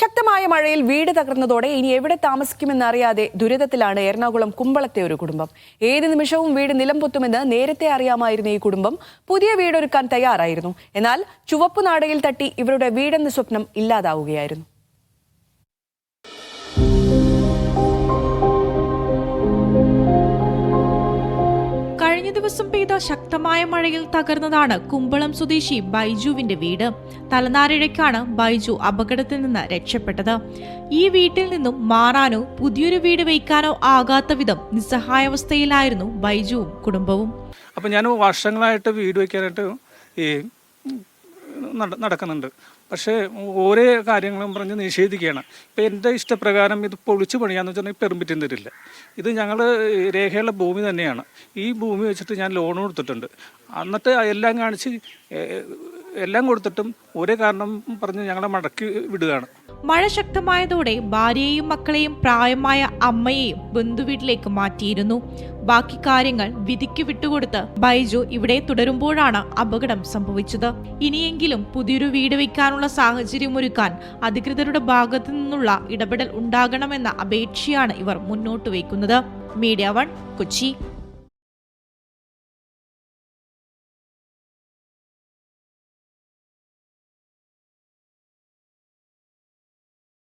ശക്തമായ മഴയിൽ വീട് തകർന്നതോടെ ഇനി എവിടെ താമസിക്കുമെന്നറിയാതെ ദുരിതത്തിലാണ് എറണാകുളം കുമ്പളത്തെ ഒരു കുടുംബം. ഏത് നിമിഷവും വീട് നിലംപൊത്തുമെന്ന് നേരത്തെ അറിയാമായിരുന്ന ഈ കുടുംബം പുതിയ വീടൊരുക്കാൻ തയ്യാറായിരുന്നു. എന്നാൽ ചുവപ്പുനാടയിൽ തട്ടി ഇവരുടെ വീടെന്ന സ്വപ്നം ഇല്ലാതാവുകയായിരുന്നു. കഴിഞ്ഞ ദിവസം പെയ്ത ശക്തമായ മഴയിൽ തകർന്നതാണ് കുമ്പളം സ്വദേശി ബൈജുവിന്റെ വീട്. തലനാരിഴയ്ക്കാണ് ബൈജു അപകടത്തിൽ നിന്ന് രക്ഷപ്പെട്ടത്. ഈ വീട്ടിൽ നിന്നും മാറാനോ പുതിയൊരു വീട് വയ്ക്കാനോ ആകാത്ത വിധം നിസ്സഹായാവസ്ഥയിലായിരുന്നു ബൈജുവും കുടുംബവും. അപ്പം ഞാൻ വർഷങ്ങളായിട്ട് വീട് വയ്ക്കാനായിട്ട് നടക്കുന്നുണ്ട്. പക്ഷേ ഓരോ കാര്യങ്ങളും പറഞ്ഞ് നിഷേധിക്കുകയാണ്. ഇപ്പം എൻ്റെ ഇഷ്ടപ്രകാരം ഇത് പൊളിച്ചു പണിയാന്ന് വെച്ചാൽ പെർമിറ്റും തരില്ല. ഇത് ഞങ്ങൾ രേഖയുള്ള ഭൂമി തന്നെയാണ്. ഈ ഭൂമി വെച്ചിട്ട് ഞാൻ ലോൺ കൊടുത്തിട്ടുണ്ട്. എന്നിട്ട് എല്ലാം കാണിച്ച് എല്ലാം കൊടുത്തിട്ടും ഒരേ കാരണം പറഞ്ഞ് ഞങ്ങളെ മടക്കി വിടുകയാണ്. മഴ ശക്തമായതോടെ ഭാര്യയെയും മക്കളെയും പ്രായമായ അമ്മയെയും ബന്ധുവീട്ടിലേക്ക് മാറ്റിയിരുന്നു. ബാക്കി കാര്യങ്ങൾ വിധിക്ക് വിട്ടുകൊടുത്ത് ബൈജു ഇവിടെ തുടരുമ്പോഴാണ് അപകടം സംഭവിച്ചത്. ഇനിയെങ്കിലും പുതിയൊരു വീട് വയ്ക്കാനുള്ള സാഹചര്യം ഒരുക്കാൻ അധികൃതരുടെ ഭാഗത്തു നിന്നുള്ള ഇടപെടൽ ഉണ്ടാകണമെന്ന അപേക്ഷയാണ് ഇവർ മുന്നോട്ട് വയ്ക്കുന്നത്. മീഡിയ 1 കൊച്ചി.